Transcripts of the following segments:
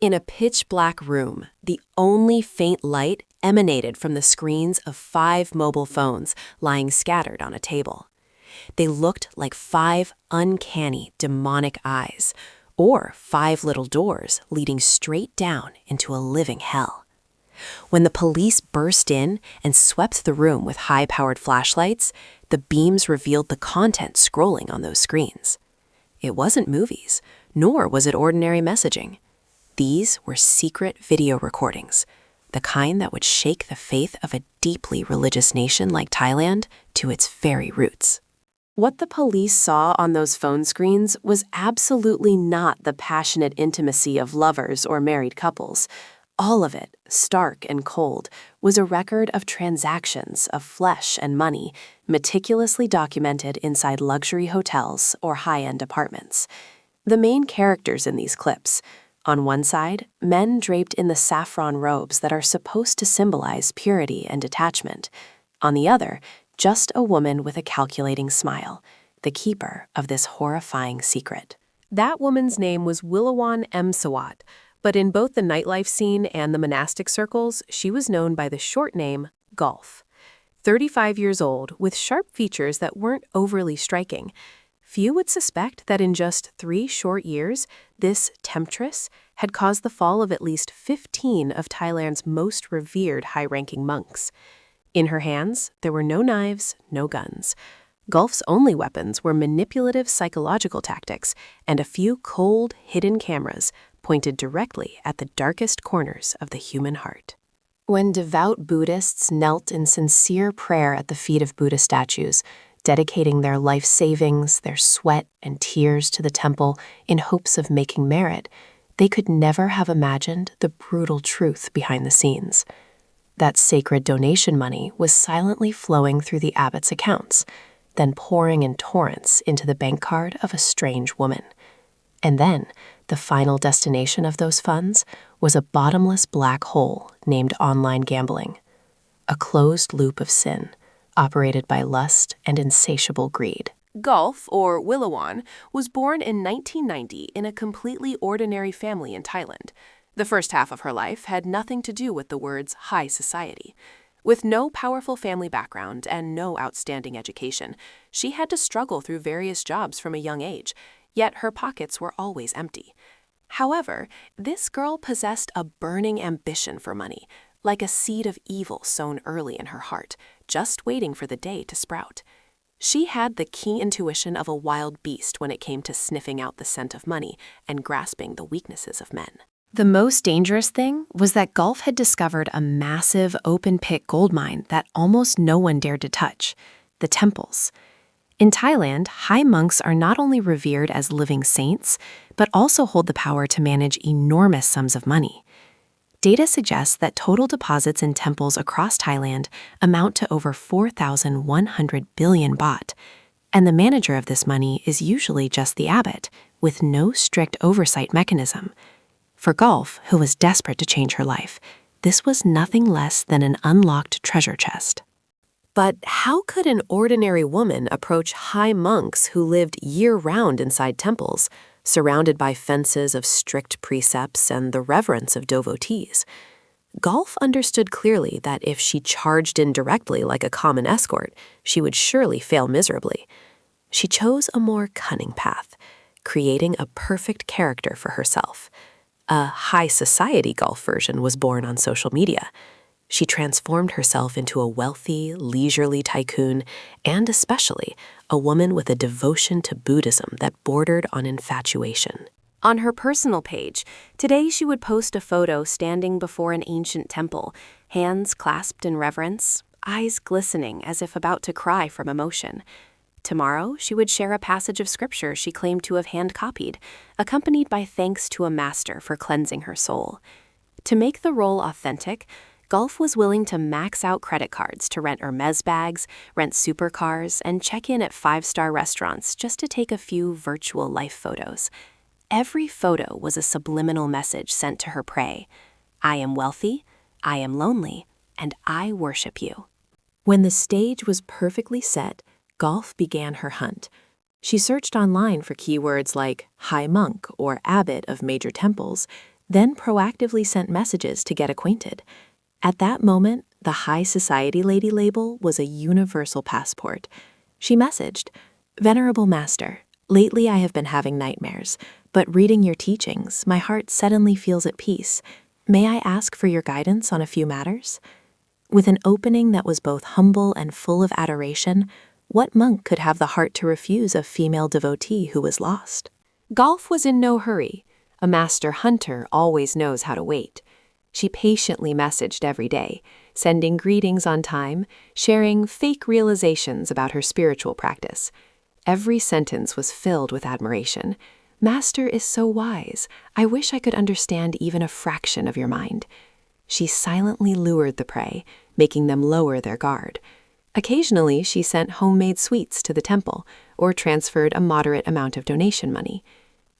In a pitch-black room, the only faint light emanated from the screens of 5 mobile phones lying scattered on a table. They looked like 5 uncanny, demonic eyes, or 5 little doors leading straight down into a living hell. When the police burst in and swept the room with high-powered flashlights, the beams revealed the content scrolling on those screens. It wasn't movies, nor was it ordinary messaging. These were secret video recordings, the kind that would shake the faith of a deeply religious nation like Thailand to its very roots. What the police saw on those phone screens was absolutely not the passionate intimacy of lovers or married couples. All of it, stark and cold, was a record of transactions of flesh and money, meticulously documented inside luxury hotels or high-end apartments. The main characters in these clips: on one side, men draped in the saffron robes that are supposed to symbolize purity and detachment. On the other, just a woman with a calculating smile, the keeper of this horrifying secret. That woman's name was Willawan Emsawat, but in both the nightlife scene and the monastic circles, she was known by the short name Golf. 35 years old, with sharp features that weren't overly striking. Few would suspect that in just 3 short years, this temptress had caused the fall of at least 15 of Thailand's most revered high-ranking monks. In her hands, there were no knives, no guns. Golf's only weapons were manipulative psychological tactics and a few cold, hidden cameras pointed directly at the darkest corners of the human heart. When devout Buddhists knelt in sincere prayer at the feet of Buddha statues, dedicating their life savings, their sweat and tears to the temple in hopes of making merit, they could never have imagined the brutal truth behind the scenes. That sacred donation money was silently flowing through the abbots' accounts, then pouring in torrents into the bank card of a strange woman. And then, the final destination of those funds was a bottomless black hole named online gambling, a closed loop of sin, operated by lust and insatiable greed. Golf, or Willawan, was born in 1990 in a completely ordinary family in Thailand. The first half of her life had nothing to do with the words high society. With no powerful family background and no outstanding education, she had to struggle through various jobs from a young age, yet her pockets were always empty. However, this girl possessed a burning ambition for money, like a seed of evil sown early in her heart, just waiting for the day to sprout. She had the keen intuition of a wild beast when it came to sniffing out the scent of money and grasping the weaknesses of men. The most dangerous thing was that Golf had discovered a massive open-pit gold mine that almost no one dared to touch: the temples. In Thailand, high monks are not only revered as living saints, but also hold the power to manage enormous sums of money. Data suggests that total deposits in temples across Thailand amount to over 4,100 billion baht, and the manager of this money is usually just the abbot, with no strict oversight mechanism. For Golf, who was desperate to change her life, this was nothing less than an unlocked treasure chest. But how could an ordinary woman approach high monks who lived year-round inside temples, surrounded by fences of strict precepts and the reverence of devotees? Golf understood clearly that if she charged in directly like a common escort, she would surely fail miserably. She chose a more cunning path, creating a perfect character for herself. A high society Golf version was born on social media. She transformed herself into a wealthy, leisurely tycoon, and especially a woman with a devotion to Buddhism that bordered on infatuation. On her personal page, today she would post a photo standing before an ancient temple, hands clasped in reverence, eyes glistening as if about to cry from emotion. Tomorrow, she would share a passage of scripture she claimed to have hand-copied, accompanied by thanks to a master for cleansing her soul. To make the role authentic, Golf was willing to max out credit cards to rent Hermes bags, rent supercars, and check in at 5-star restaurants just to take a few virtual life photos. Every photo was a subliminal message sent to her prey. I am wealthy, I am lonely, and I worship you. When the stage was perfectly set, Golf began her hunt. She searched online for keywords like high monk or abbot of major temples, then proactively sent messages to get acquainted. At that moment, the high society lady label was a universal passport. She messaged, "Venerable Master, lately I have been having nightmares, but reading your teachings, my heart suddenly feels at peace. May I ask for your guidance on a few matters?" With an opening that was both humble and full of adoration, what monk could have the heart to refuse a female devotee who was lost? Golf was in no hurry. A master hunter always knows how to wait. She patiently messaged every day, sending greetings on time, sharing fake realizations about her spiritual practice. Every sentence was filled with admiration. "Master is so wise. I wish I could understand even a fraction of your mind." She silently lured the prey, making them lower their guard. Occasionally, she sent homemade sweets to the temple or transferred a moderate amount of donation money.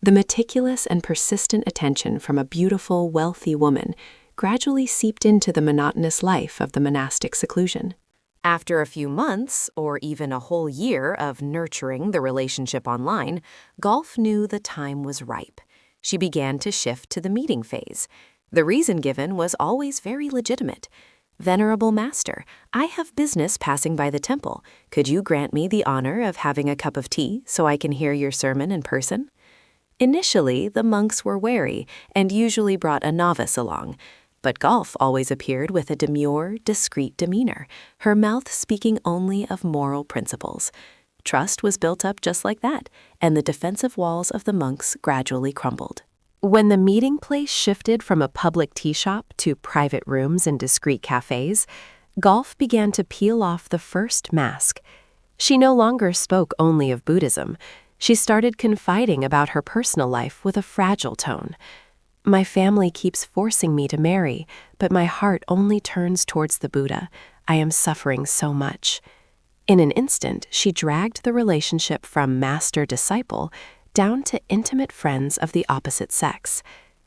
The meticulous and persistent attention from a beautiful, wealthy woman gradually seeped into the monotonous life of the monastic seclusion. After a few months, or even a whole year of nurturing the relationship online, Golf knew the time was ripe. She began to shift to the meeting phase. The reason given was always very legitimate. "Venerable Master, I have business passing by the temple. Could you grant me the honor of having a cup of tea so I can hear your sermon in person?" Initially, the monks were wary and usually brought a novice along. But Golf always appeared with a demure, discreet demeanor, her mouth speaking only of moral principles. Trust was built up just like that, and the defensive walls of the monks gradually crumbled. When the meeting place shifted from a public tea shop to private rooms and discreet cafes, Golf began to peel off the first mask. She no longer spoke only of Buddhism. She started confiding about her personal life with a fragile tone. "My family keeps forcing me to marry, but my heart only turns towards the Buddha. I am suffering so much." In an instant, she dragged the relationship from master-disciple down to intimate friends of the opposite sex.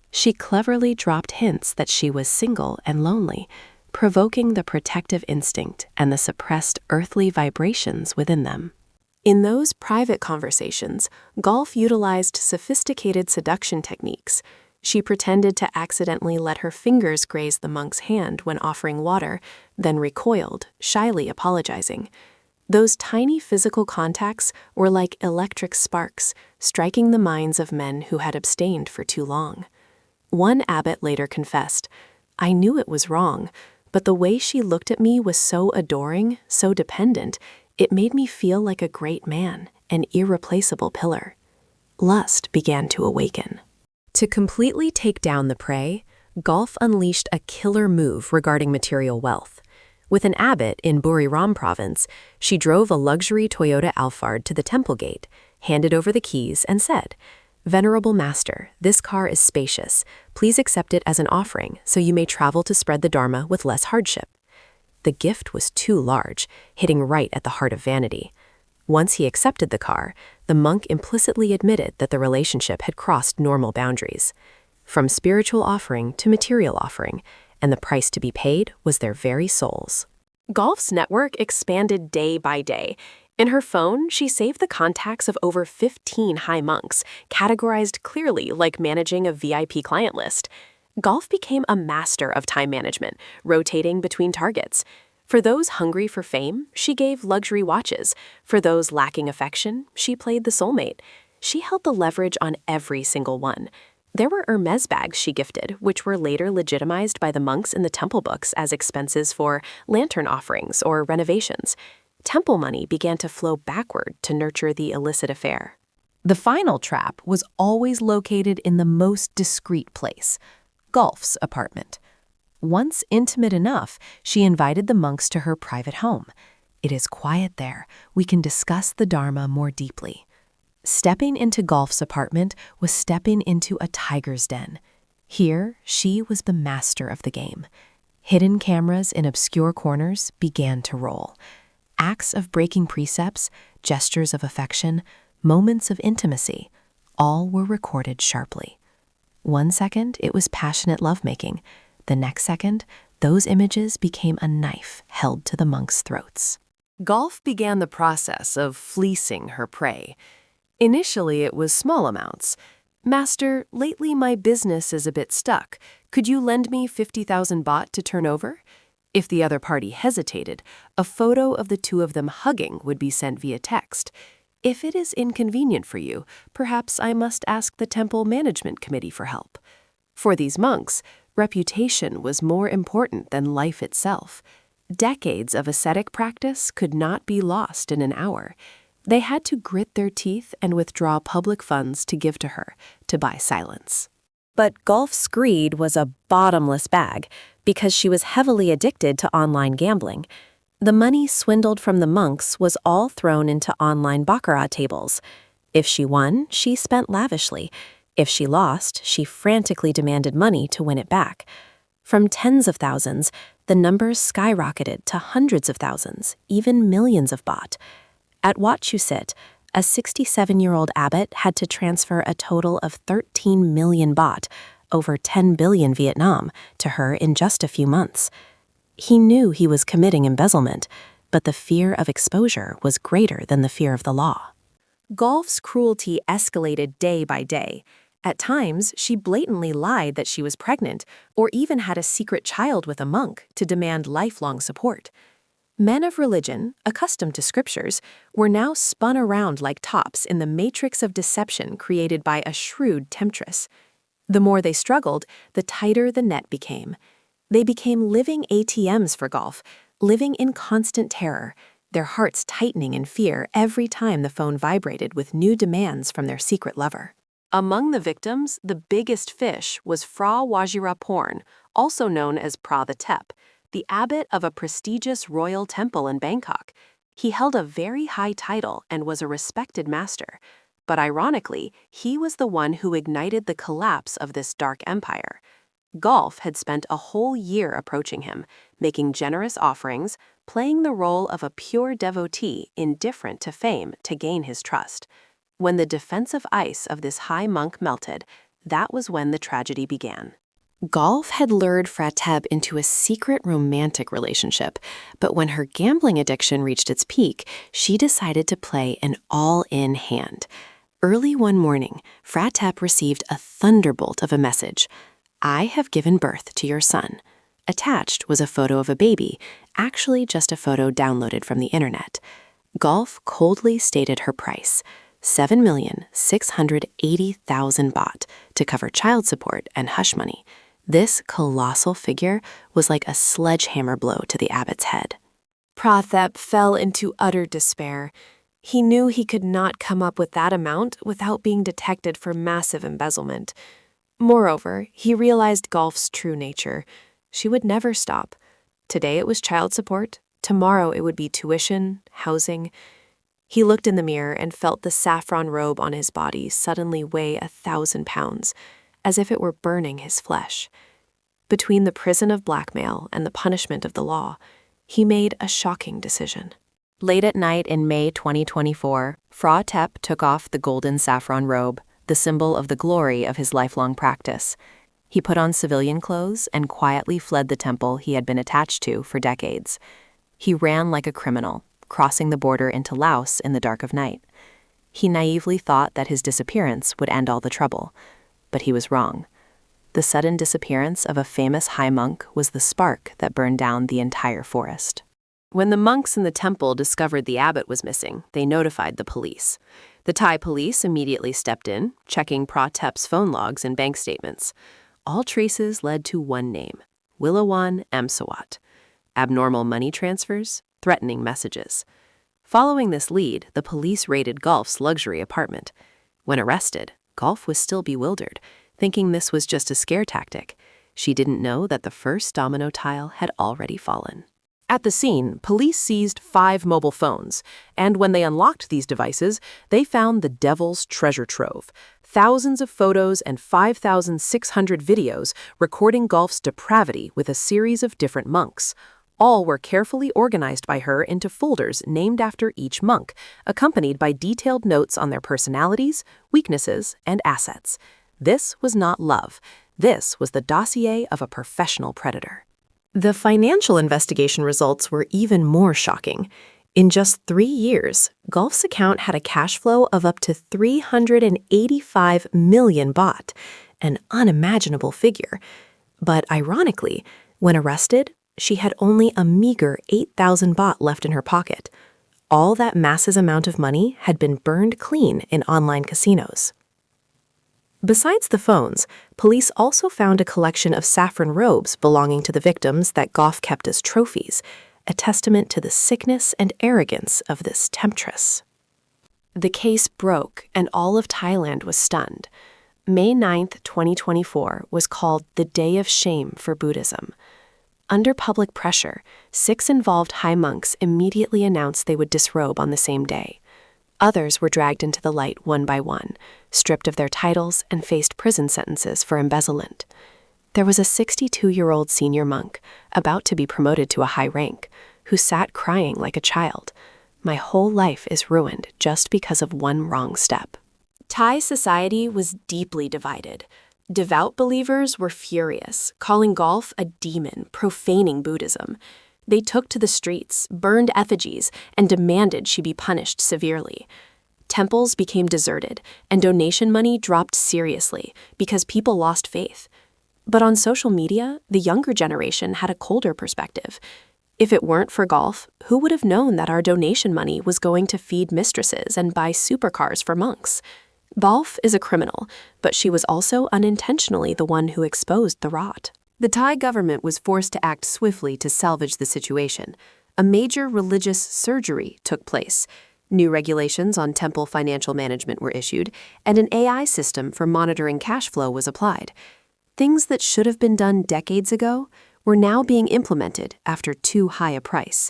She cleverly dropped hints that she was single and lonely, provoking the protective instinct and the suppressed earthly vibrations within them. In those private conversations, Golf utilized sophisticated seduction techniques. She pretended to accidentally let her fingers graze the monk's hand when offering water, then recoiled, shyly apologizing. Those tiny physical contacts were like electric sparks, striking the minds of men who had abstained for too long. One abbot later confessed, "I knew it was wrong, but the way she looked at me was so adoring, so dependent, it made me feel like a great man, an irreplaceable pillar." Lust began to awaken. To completely take down the prey, Golf unleashed a killer move regarding material wealth. With an abbot in Buriram province, she drove a luxury Toyota Alphard to the temple gate, handed over the keys, and said, "Venerable Master, this car is spacious. Please accept it as an offering so you may travel to spread the Dharma with less hardship." The gift was too large, hitting right at the heart of vanity. Once he accepted the car, the monk implicitly admitted that the relationship had crossed normal boundaries. From spiritual offering to material offering, and the price to be paid was their very souls. Golf's network expanded day by day. In her phone, she saved the contacts of over 15 high monks, categorized clearly like managing a VIP client list. Golf became a master of time management, rotating between targets. For those hungry for fame, she gave luxury watches. For those lacking affection, she played the soulmate. She held the leverage on every single one. There were Hermes bags she gifted, which were later legitimized by the monks in the temple books as expenses for lantern offerings or renovations. Temple money began to flow backward to nurture the illicit affair. The final trap was always located in the most discreet place, Golf's apartment. Once intimate enough, she invited the monks to her private home. "It is quiet there. We can discuss the Dharma more deeply." Stepping into Golf's apartment was stepping into a tiger's den. Here, she was the master of the game. Hidden cameras in obscure corners began to roll. Acts of breaking precepts, gestures of affection, moments of intimacy, all were recorded sharply. One second, it was passionate lovemaking. The next second, those images became a knife held to the monks' throats. Golf began the process of fleecing her prey. Initially, it was small amounts. "Master, lately my business is a bit stuck. Could you lend me 50,000 baht to turn over?" If the other party hesitated, a photo of the two of them hugging would be sent via text. "If it is inconvenient for you, perhaps I must ask the temple management committee for help." For these monks, reputation was more important than life itself. Decades of ascetic practice could not be lost in an hour. They had to grit their teeth and withdraw public funds to give to her, to buy silence. But Gulf's greed was a bottomless bag because she was heavily addicted to online gambling. The money swindled from the monks was all thrown into online baccarat tables. If she won, she spent lavishly. If she lost, she frantically demanded money to win it back. From tens of thousands, the numbers skyrocketed to hundreds of thousands, even millions of baht. At Wat Chusit, a 67-year-old abbot had to transfer a total of 13 million baht, over 10 billion Vietnam, to her in just a few months. He knew he was committing embezzlement, but the fear of exposure was greater than the fear of the law. Gulf's cruelty escalated day by day. At times, she blatantly lied that she was pregnant or even had a secret child with a monk to demand lifelong support. Men of religion, accustomed to scriptures, were now spun around like tops in the matrix of deception created by a shrewd temptress. The more they struggled, the tighter the net became. They became living ATMs for Gulf, living in constant terror, their hearts tightening in fear every time the phone vibrated with new demands from their secret lover. Among the victims, the biggest fish was Phra Vajiraporn, also known as Phra the Tep, the abbot of a prestigious royal temple in Bangkok. He held a very high title and was a respected master. But ironically, he was the one who ignited the collapse of this dark empire. Gulf had spent a whole year approaching him, making generous offerings, playing the role of a pure devotee indifferent to fame to gain his trust. When the defensive ice of this high monk melted, that was when the tragedy began. Gulf had lured Frateb into a secret romantic relationship, but when her gambling addiction reached its peak, she decided to play an all-in hand. Early one morning, Frateb received a thunderbolt of a message. "I have given birth to your son." Attached was a photo of a baby, actually just a photo downloaded from the internet. Gulf coldly stated her price, 7,680,000 baht, to cover child support and hush money. This colossal figure was like a sledgehammer blow to the abbot's head. Prathep fell into utter despair. He knew he could not come up with that amount without being detected for massive embezzlement. Moreover, he realized Gulf's true nature. She would never stop. Today it was child support. Tomorrow it would be tuition, housing. He looked in the mirror and felt the saffron robe on his body suddenly weigh 1,000 pounds, as if it were burning his flesh. Between the prison of blackmail and the punishment of the law, he made a shocking decision. Late at night in May 2024, Phra Tep took off the golden saffron robe, the symbol of the glory of his lifelong practice. He put on civilian clothes and quietly fled the temple he had been attached to for decades. He ran like a criminal, crossing the border into Laos in the dark of night. He naively thought that his disappearance would end all the trouble, but he was wrong. The sudden disappearance of a famous high monk was the spark that burned down the entire forest. When the monks in the temple discovered the abbot was missing, they notified the police. The Thai police immediately stepped in, checking Phra Tep's phone logs and bank statements. All traces led to one name, Willawan Emsawat. Abnormal money transfers, threatening messages. Following this lead, the police raided Gulf's luxury apartment. When arrested, Gulf was still bewildered, thinking this was just a scare tactic. She didn't know that the first domino tile had already fallen. At the scene, police seized 5 mobile phones, and when they unlocked these devices, they found the devil's treasure trove. Thousands of photos and 5,600 videos recording Gulf's depravity with a series of different monks. All were carefully organized by her into folders named after each monk, accompanied by detailed notes on their personalities, weaknesses, and assets. This was not love. This was the dossier of a professional predator. The financial investigation results were even more shocking. In just 3 years, Gulf's account had a cash flow of up to 385 million baht, an unimaginable figure. But ironically, when arrested, she had only a meager 8,000 baht left in her pocket. All that massive amount of money had been burned clean in online casinos. Besides the phones, police also found a collection of saffron robes belonging to the victims that Gulf kept as trophies, a testament to the sickness and arrogance of this temptress. The case broke, and all of Thailand was stunned. May 9, 2024 was called the Day of Shame for Buddhism. Under public pressure, 6 involved high monks immediately announced they would disrobe on the same day. Others were dragged into the light one by one, stripped of their titles, and faced prison sentences for embezzlement. There was a 62-year-old senior monk, about to be promoted to a high rank, who sat crying like a child. "My whole life is ruined just because of one wrong step." Thai society was deeply divided. Devout believers were furious, calling Gulf a demon, profaning Buddhism. They took to the streets, burned effigies, and demanded she be punished severely. Temples became deserted, and donation money dropped seriously because people lost faith. But on social media, the younger generation had a colder perspective. If it weren't for Gulf, who would have known that our donation money was going to feed mistresses and buy supercars for monks? Gulf is a criminal, but she was also unintentionally the one who exposed the rot. The Thai government was forced to act swiftly to salvage the situation. A major religious surgery took place. New regulations on temple financial management were issued, and an AI system for monitoring cash flow was applied. Things that should have been done decades ago were now being implemented after too high a price.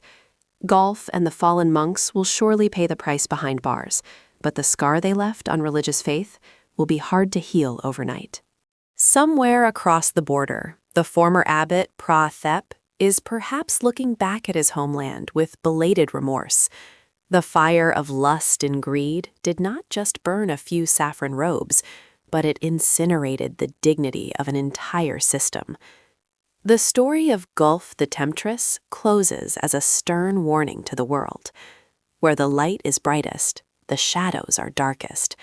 Gulf and the fallen monks will surely pay the price behind bars, but the scar they left on religious faith will be hard to heal overnight. Somewhere across the border, the former abbot Pra Thep is perhaps looking back at his homeland with belated remorse. The fire of lust and greed did not just burn a few saffron robes, but it incinerated the dignity of an entire system. The story of Gulf the Temptress closes as a stern warning to the world. Where the light is brightest, the shadows are darkest.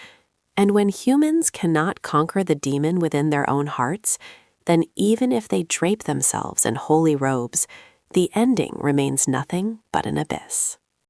And when humans cannot conquer the demon within their own hearts, then even if they drape themselves in holy robes, the ending remains nothing but an abyss.